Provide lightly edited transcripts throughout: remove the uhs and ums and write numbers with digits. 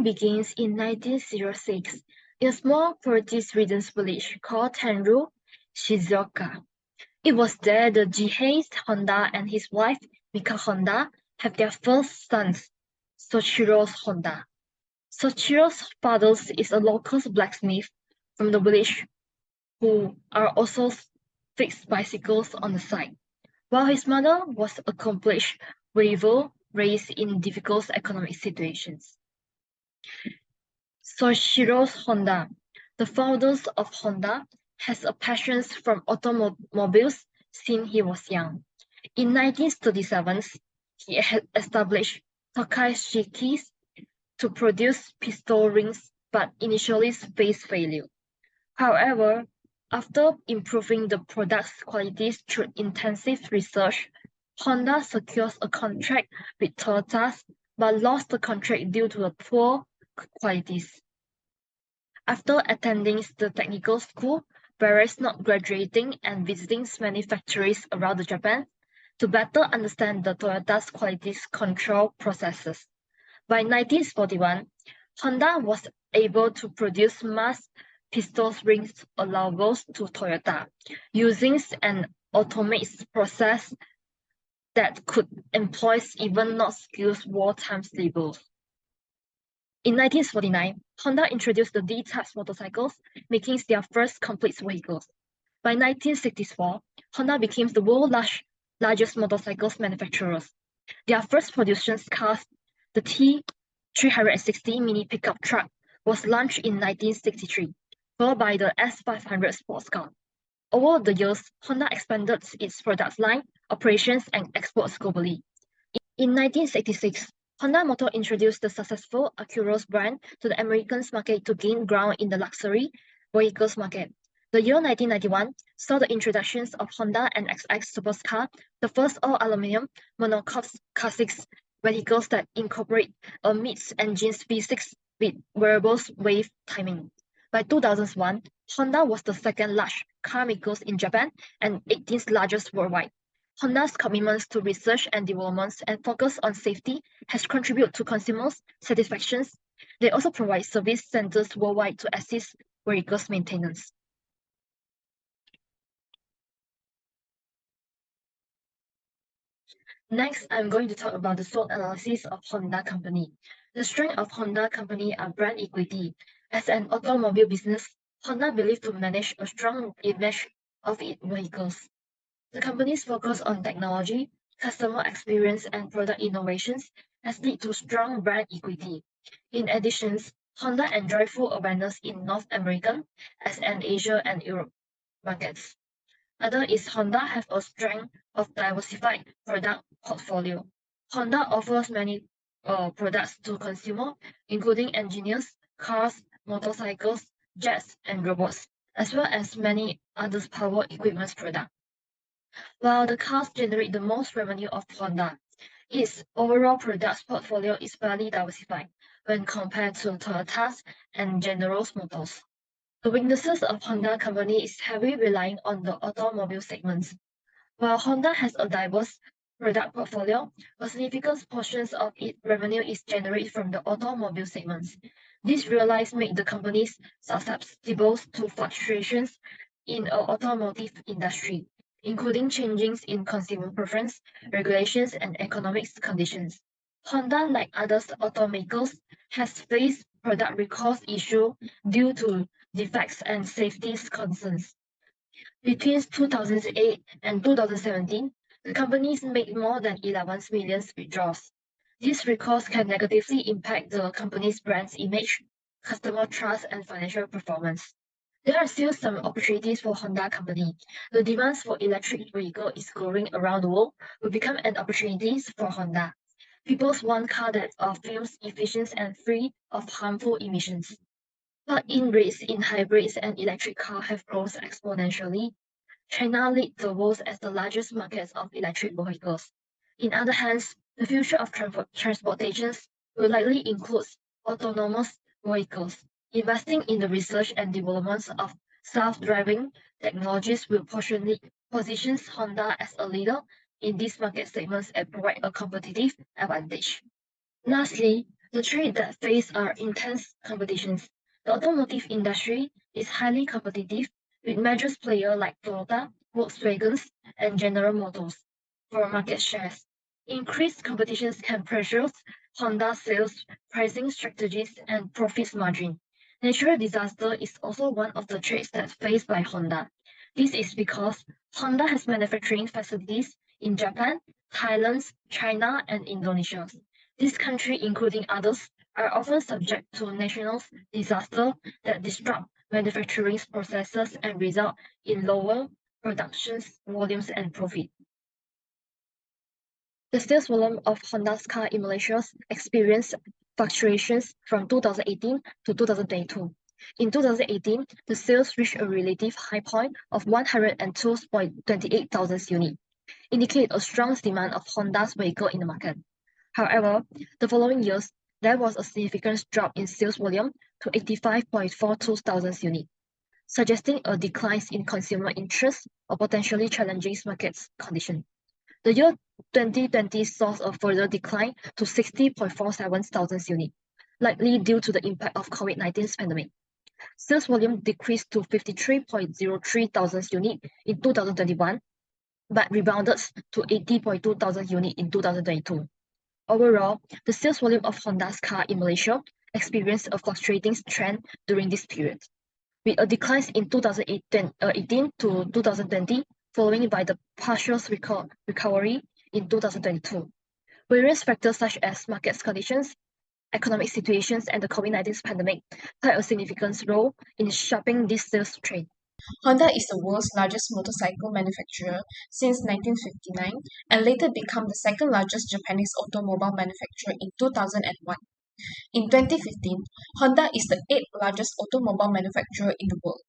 begins in 1906 in a small Portuguese-ridden village called Tenru, Shizuoka. It was there that Jihei Honda and his wife, Mika Honda, have their first sons, Soichiro Honda. Soichiro's father is a local blacksmith from the village who are also fixed bicycles on the side, while his mother was accomplished weaver raised in difficult economic situations. Soichiro Honda, the founder of Honda, has a passion for automobiles since he was young. In 1937, he had established Tokai Shikis to produce pistol rings, but initially faced failure. However, after improving the product's qualities through intensive research, Honda secures a contract with Toyota, but lost the contract due to the poor qualities. After attending the technical school, whereas not graduating and visiting many factories around Japan to better understand the Toyota's quality control processes. By 1941, Honda was able to produce mass pistol rings allowable to Toyota, using an automated process that could employ even not skilled wartime laborers. In 1949, Honda introduced the D-type motorcycles, making their first complete vehicles. By 1964, Honda became the world's largest motorcycles manufacturers. Their first production car, the T360 mini pickup truck, was launched in 1963, followed by the S500 sports car. Over the years, Honda expanded its product line, operations, and exports globally. In 1966, Honda Motor introduced the successful Acura brand to the American market to gain ground in the luxury vehicles market. The year 1991 saw the introductions of Honda NSX Supercar, the first all-aluminum monocoque vehicles that incorporate a mid-engine V6 with variable wave timing. By 2001, Honda was the second largest car maker in Japan and 18th largest worldwide. Honda's commitment to research and development and focus on safety has contributed to consumers' satisfaction. They also provide service centers worldwide to assist vehicles maintenance. Next, I'm going to talk about the SWOT analysis of Honda Company. The strength of Honda Company are brand equity. As an automobile business, Honda believes to manage a strong image of its vehicles. The company's focus on technology, customer experience, and product innovations has led to strong brand equity. In addition, Honda enjoys full awareness in North American, as and Asia and Europe markets. Other is Honda have a strength of diversified product portfolio. Honda offers many products to consumer, including engineers, cars, motorcycles, jets, and robots, as well as many other power equipment products. While the cars generate the most revenue of Honda, its overall product portfolio is fairly diversified when compared to Toyota's and General Motors. The weaknesses of Honda Company is heavily relying on the automobile segments. While Honda has a diverse product portfolio, a significant portion of its revenue is generated from the automobile segments. This realize make the companies susceptible to fluctuations in the automotive industry, including changes in consumer preference, regulations, and economic conditions. Honda, like other automakers, has faced product recalls issues due to defects and safety concerns. Between 2008 and 2017, the companies made more than 11 million withdrawals. These recalls can negatively impact the company's brand's image, customer trust, and financial performance. There are still some opportunities for Honda Company. The demand for electric vehicle is growing around the world, will become an opportunity for Honda. People want cars that are fuel efficient and free of harmful emissions. Plug-in rates in hybrids and electric cars have grown exponentially. China leads the world as the largest market of electric vehicles. In other hands, the future of transportation will likely include autonomous vehicles. Investing in the research and development of self-driving technologies will position Honda as a leader in these market segments and provide a competitive advantage. Lastly, The trade that face are intense competitions. The automotive industry is highly competitive with major players like Toyota, Volkswagen, and General Motors for market shares. Increased competitions can pressure Honda sales, pricing strategies, and profit margin. Natural disaster is also one of the threats that faced by Honda. This is because Honda has manufacturing facilities in Japan, Thailand, China, and Indonesia. These countries, including others, are often subject to national disaster that disrupt manufacturing processes and result in lower production volumes and profit. The sales volume of Honda's car in Malaysia experienced fluctuations from 2018 to 2022. In 2018, the sales reached a relative high point of 102.28 thousand units, indicate a strong demand of Honda's vehicle in the market. However, the following years, there was a significant drop in sales volume to 85.42 thousand units, suggesting a decline in consumer interest or potentially challenging market conditions. The year 2020 saw a further decline to 60.47 thousand units, likely due to the impact of COVID-19 pandemic. Sales volume decreased to 53.03 thousand units in 2021, but rebounded to 80.2 thousand units in 2022. Overall, the sales volume of Honda's car in Malaysia experienced a fluctuating trend during this period, with a decline in 2018 to 2020, following by the partial recovery in 2022. Various factors such as market conditions, economic situations, and the COVID-19 pandemic played a significant role in shaping this sales trend. Honda is the world's largest motorcycle manufacturer since 1959 and later became the second largest Japanese automobile manufacturer in 2001. In 2015, Honda is the eighth largest automobile manufacturer in the world.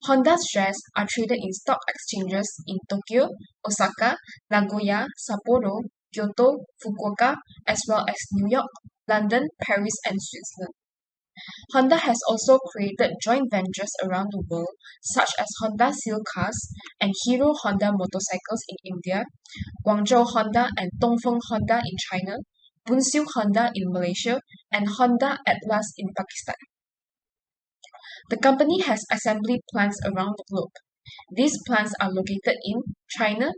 Honda's shares are traded in stock exchanges in Tokyo, Osaka, Nagoya, Sapporo, Kyoto, Fukuoka, as well as New York, London, Paris, and Switzerland. Honda has also created joint ventures around the world, such as Honda Seal Cars and Hero Honda Motorcycles in India, Guangzhou Honda and Dongfeng Honda in China, Bunsu Honda in Malaysia, and Honda Atlas in Pakistan. The company has assembly plants around the globe. These plants are located in China,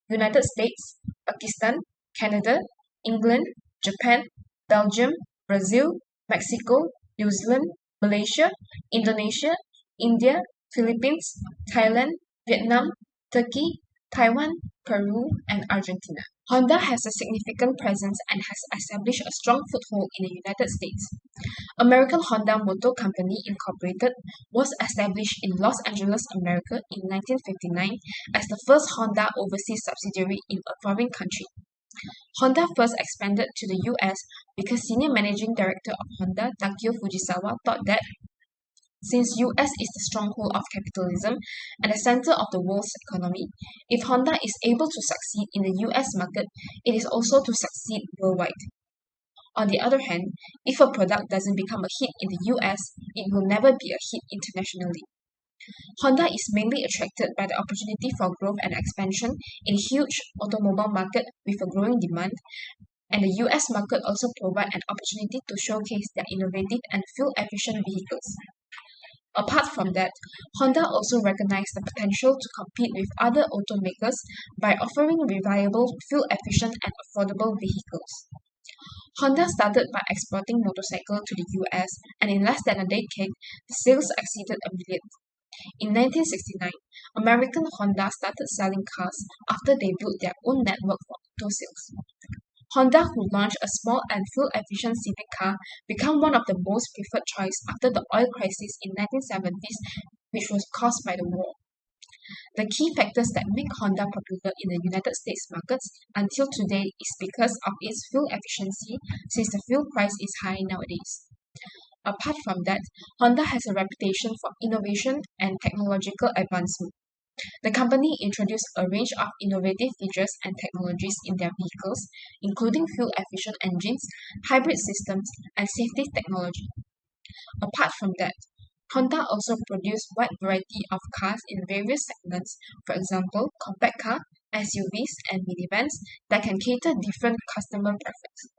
United States, Pakistan, Canada, England, Japan, Belgium, Brazil, Mexico, New Zealand, Malaysia, Indonesia, India, Philippines, Thailand, Vietnam, Turkey, Taiwan, Peru, and Argentina. Honda has a significant presence and has established a strong foothold in the United States. American Honda Motor Company Incorporated was established in Los Angeles, America in 1959 as the first Honda overseas subsidiary in a foreign country. Honda first expanded to the US because senior managing director of Honda, Takio Fujisawa, thought that since US is the stronghold of capitalism and the center of the world's economy, if Honda is able to succeed in the US market, it is also to succeed worldwide. On the other hand, if a product doesn't become a hit in the US, it will never be a hit internationally. Honda is mainly attracted by the opportunity for growth and expansion in a huge automobile market with a growing demand, and the US market also provides an opportunity to showcase their innovative and fuel-efficient vehicles. Apart from that, Honda also recognized the potential to compete with other automakers by offering reliable, fuel-efficient, and affordable vehicles. Honda started by exporting motorcycles to the US, and in less than a decade, the sales exceeded 1 million. In 1969, American Honda started selling cars after they built their own network for auto sales. Honda, who launched a small and fuel-efficient civic car, became one of the most preferred choice after the oil crisis in 1970s, which was caused by the war. The key factors that make Honda popular in the United States markets until today is because of its fuel efficiency, since the fuel price is high nowadays. Apart from that, Honda has a reputation for innovation and technological advancement. The company introduced a range of innovative features and technologies in their vehicles, including fuel-efficient engines, hybrid systems, and safety technology. Apart from that, Honda also produced a wide variety of cars in various segments, for example, compact car, SUVs, and minivans that can cater different customer preferences.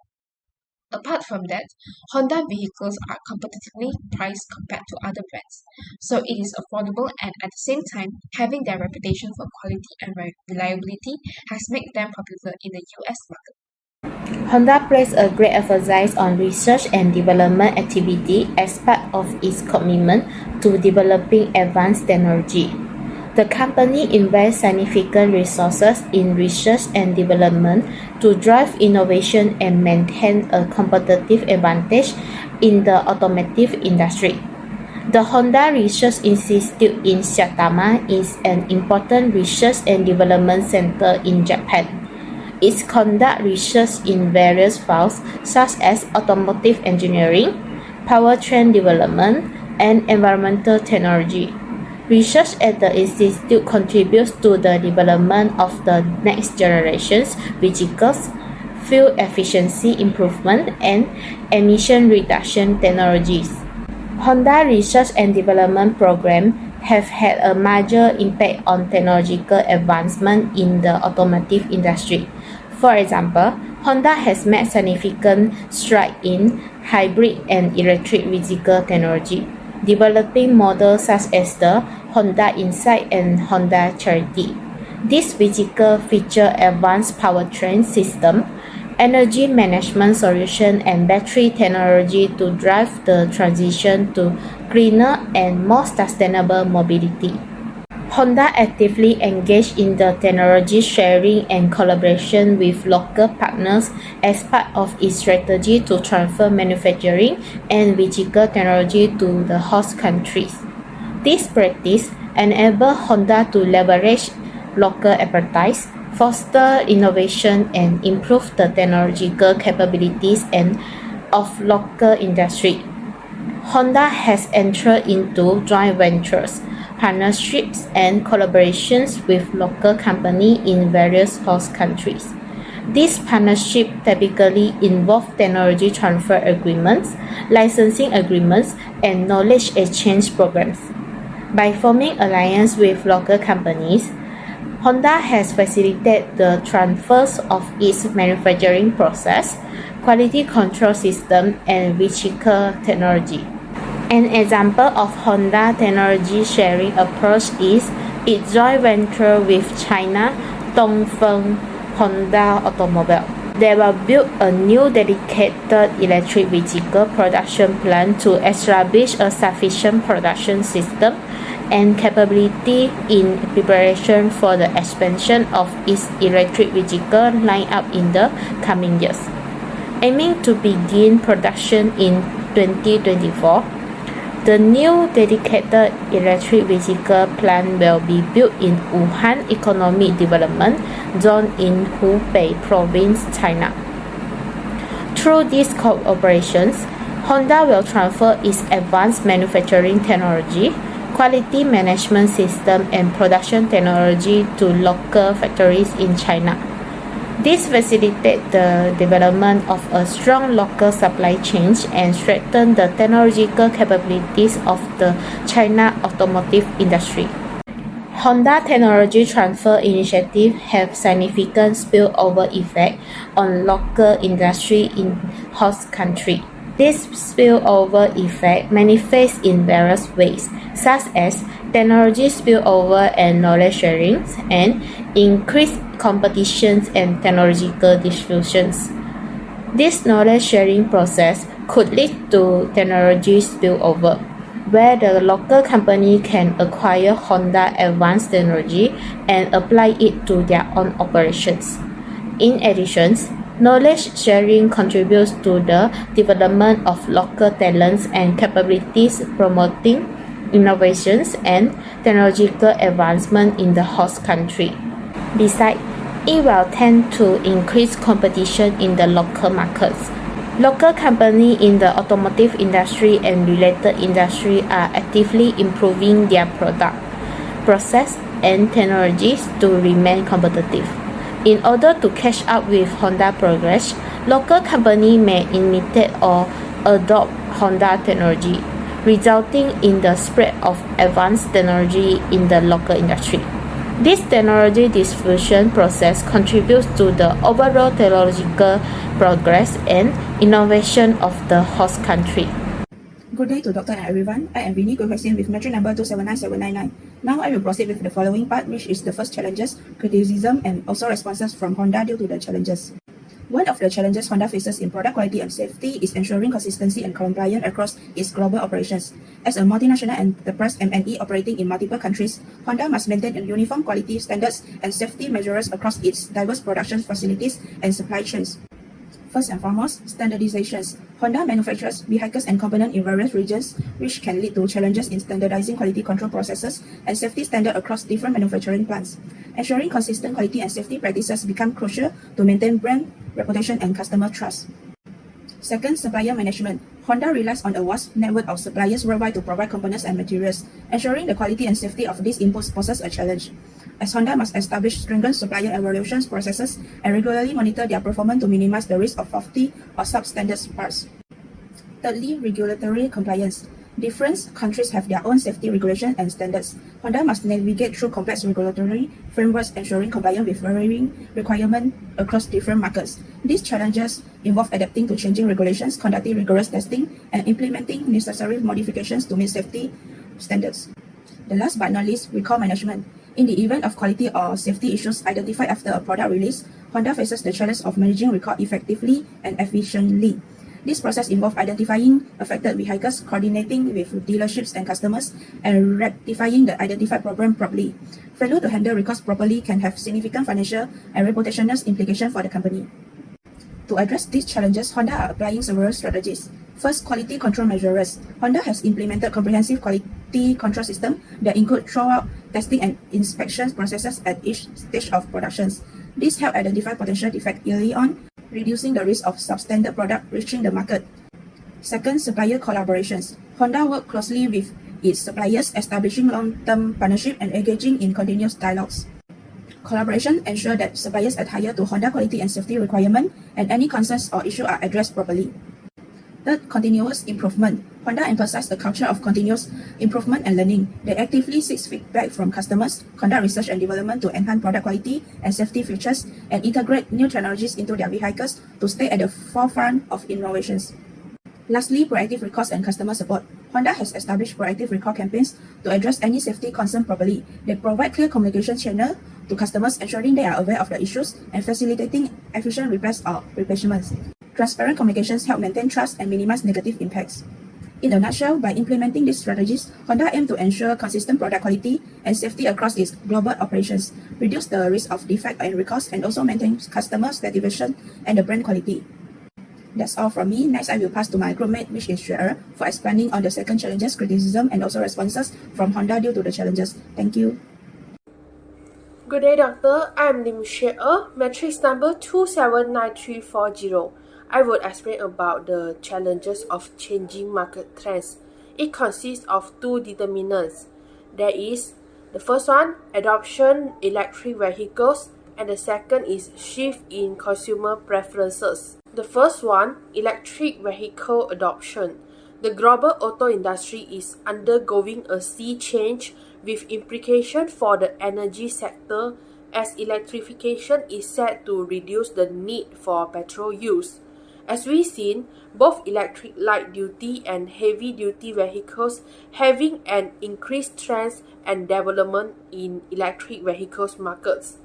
Apart from that, Honda vehicles are competitively priced compared to other brands, so it is affordable, and at the same time, having their reputation for quality and reliability has made them popular in the US market. Honda places a great emphasis on research and development activity as part of its commitment to developing advanced technology. The company invests significant resources in research and development to drive innovation and maintain a competitive advantage in the automotive industry. The Honda Research Institute in Saitama is an important research and development center in Japan. It conducts research in various fields such as automotive engineering, powertrain development, and environmental technology. Research at the institute contributes to the development of the next generation's vehicles, fuel efficiency improvement, and emission reduction technologies. Honda Research and Development Program have had a major impact on technological advancement in the automotive industry. For example, Honda has made significant strides in hybrid and electric vehicle technology, developing models such as the Honda Insight and Honda Charity. These vehicles feature advanced powertrain system, energy management solution, and battery technology to drive the transition to cleaner and more sustainable mobility. Honda actively engaged in the technology sharing and collaboration with local partners as part of its strategy to transfer manufacturing and vehicle technology to the host countries. This practice enables Honda to leverage local expertise, foster innovation, and improve the technological capabilities of local industry. Honda has entered into joint ventures, partnerships, and collaborations with local companies in various host countries. These partnerships typically involve technology transfer agreements, licensing agreements, and knowledge exchange programs. By forming alliances with local companies, Honda has facilitated the transfers of its manufacturing process, quality control system, and vehicle technology. An example of Honda technology sharing approach is its joint venture with China Dongfeng Honda Automobile. They will build a new dedicated electric vehicle production plant to establish a sufficient production system and capability in preparation for the expansion of its electric vehicle lineup in the coming years. Aiming to begin production in 2024, the new dedicated electric vehicle plant will be built in Wuhan Economic Development Zone in Hubei Province, China. Through these cooperations, Honda will transfer its advanced manufacturing technology, quality management system, and production technology to local factories in China. This facilitates the development of a strong local supply chain and strengthens the technological capabilities of the China automotive industry. Honda technology transfer initiatives have significant spillover effect on local industry in host country. This spillover effect manifests in various ways, such as technology spillover and knowledge sharing, and increased competition and technological diffusions. This knowledge sharing process could lead to technology spillover, where the local company can acquire Honda advanced technology and apply it to their own operations. In addition, knowledge sharing contributes to the development of local talents and capabilities, promoting innovations and technological advancement in the host country. Besides, it will tend to increase competition in the local markets. Local companies in the automotive industry and related industry are actively improving their product, process, and technologies to remain competitive. In order to catch up with Honda progress, local companies may imitate or adopt Honda technology, resulting in the spread of advanced technology in the local industry. This technology diffusion process contributes to the overall technological progress and innovation of the host country. Good day to Doctor and everyone. I am Vinny Gohasian with metric number 279799. Now I will proceed with the following part, which is the first challenges, criticism, and also responses from Honda due to the challenges. One of the challenges Honda faces in product quality and safety is ensuring consistency and compliance across its global operations. As a multinational enterprise MNE operating in multiple countries, Honda must maintain uniform quality standards and safety measures across its diverse production facilities and supply chains. First and foremost, standardizations. Honda manufactures vehicles and components in various regions, which can lead to challenges in standardizing quality control processes and safety standards across different manufacturing plants. Ensuring consistent quality and safety practices become crucial to maintain brand reputation and customer trust. Second, supplier management. Honda relies on a vast network of suppliers worldwide to provide components and materials. Ensuring the quality and safety of these inputs poses a challenge, as Honda must establish stringent supplier evaluation processes and regularly monitor their performance to minimize the risk of faulty or substandard parts. Thirdly, regulatory compliance. Different countries have their own safety regulation and standards. Honda must navigate through complex regulatory frameworks, ensuring compliance with varying requirements across different markets. These challenges involve adapting to changing regulations, conducting rigorous testing, and implementing necessary modifications to meet safety standards. The last but not least, recall management. In the event of quality or safety issues identified after a product release, Honda faces the challenge of managing recall effectively and efficiently. This process involves identifying affected vehicles, coordinating with dealerships and customers, and rectifying the identified problem properly. Failure to handle recalls properly can have significant financial and reputational implications for the company. To address these challenges, Honda are applying several strategies. First, quality control measures. Honda has implemented comprehensive quality control system that include thorough testing and inspection processes at each stage of production. This helps identify potential defects early on, reducing the risk of substandard product reaching the market. Second, supplier collaborations. Honda works closely with its suppliers, establishing long-term partnership and engaging in continuous dialogues. Collaboration ensures that suppliers adhere to Honda quality and safety requirements, and any concerns or issues are addressed properly. Third, continuous improvement. Honda emphasizes a culture of continuous improvement and learning. They actively seek feedback from customers, conduct research and development to enhance product quality and safety features, and integrate new technologies into their vehicles to stay at the forefront of innovations. Lastly, proactive recalls and customer support. Honda has established proactive recall campaigns to address any safety concern properly. They provide clear communication channels to customers, ensuring they are aware of the issues and facilitating efficient repairs or replacements. Transparent communications help maintain trust and minimize negative impacts. In a nutshell, by implementing these strategies, Honda aims to ensure consistent product quality and safety across its global operations, reduce the risk of defect and recalls, and also maintain customer satisfaction and the brand quality. That's all from me. Next, I will pass to my groupmate, which is Xue'er, for explaining on the second challenges, criticism, and also responses from Honda due to the challenges. Thank you. Good day, Doctor. I am Lim Xue'er, matrix number 279340. I will explain about the challenges of changing market trends. It consists of two determinants. There is the first one, adoption electric vehicles, and the second is shift in consumer preferences. The first one, electric vehicle adoption. The global auto industry is undergoing a sea change with implication for the energy sector, as electrification is set to reduce the need for petrol use. As we've seen, both electric light-duty and heavy-duty vehicles having an increased trend and development in electric vehicles markets.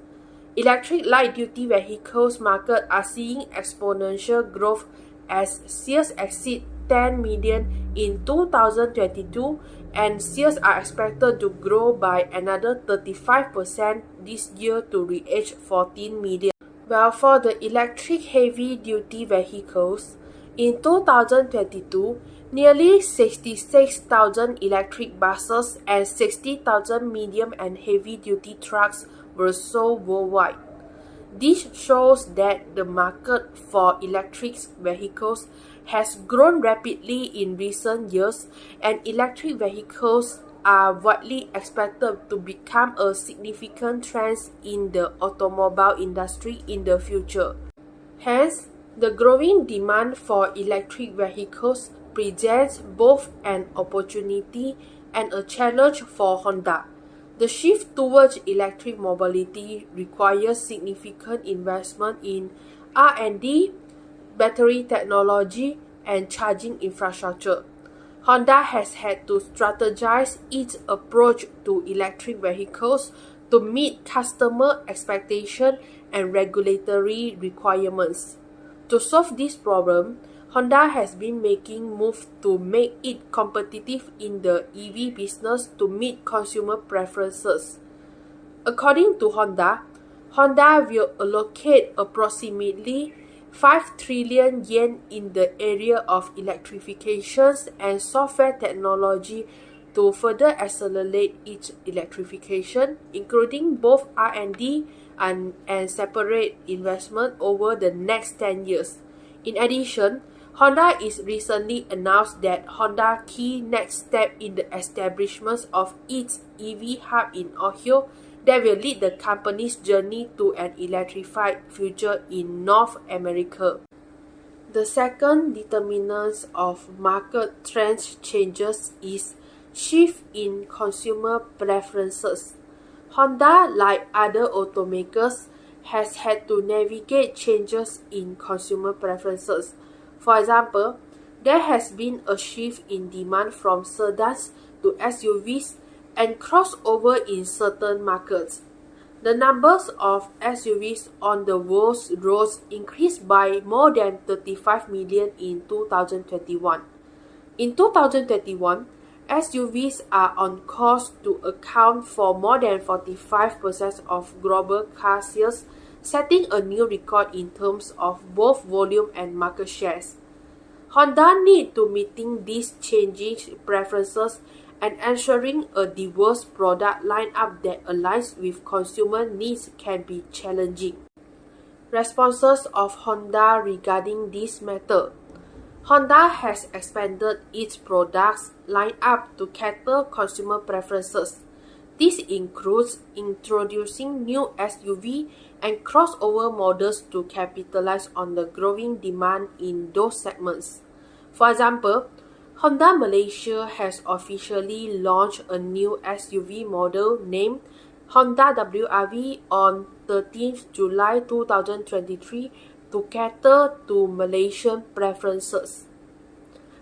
Electric light-duty vehicles market are seeing exponential growth as sales exceed 10 million in 2022, and sales are expected to grow by another 35% this year to reach 14 million. Well, for the electric heavy-duty vehicles, in 2022, nearly 66,000 electric buses and 60,000 medium and heavy-duty trucks were sold worldwide. This shows that the market for electric vehicles has grown rapidly in recent years, and electric vehicles are widely expected to become a significant trend in the automobile industry in the future. Hence, the growing demand for electric vehicles presents both an opportunity and a challenge for Honda. The shift towards electric mobility requires significant investment in R&D, battery technology, and charging infrastructure. Honda has had to strategize its approach to electric vehicles to meet customer expectations and regulatory requirements. To solve this problem, Honda has been making moves to make it competitive in the EV business to meet consumer preferences. According to Honda, Honda will allocate approximately 5 trillion yen in the area of electrifications and software technology to further accelerate its electrification, including both R&D and separate investment over the next 10 years. In addition, Honda is recently announced that Honda key next step in the establishment of its EV hub in Ohio that will lead the company's journey to an electrified future in North America. The second determinant of market trends changes is shift in consumer preferences. Honda, like other automakers, has had to navigate changes in consumer preferences. For example, there has been a shift in demand from sedans to SUVs and crossover in certain markets. The numbers of SUVs on the world's roads increased by more than 35 million in 2021. In 2021, SUVs are on course to account for more than 45% of global car sales, setting a new record in terms of both volume and market shares. Honda needs to meeting these changing preferences and ensuring a diverse product lineup that aligns with consumer needs can be challenging. Responses of Honda regarding this matter. Honda has expanded its products lineup to cater consumer preferences. This includes introducing new SUV and crossover models to capitalize on the growing demand in those segments. For example, Honda Malaysia has officially launched a new SUV model named Honda WRV on 13th July 2023 to cater to Malaysian preferences.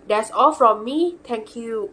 That's all from me. Thank you.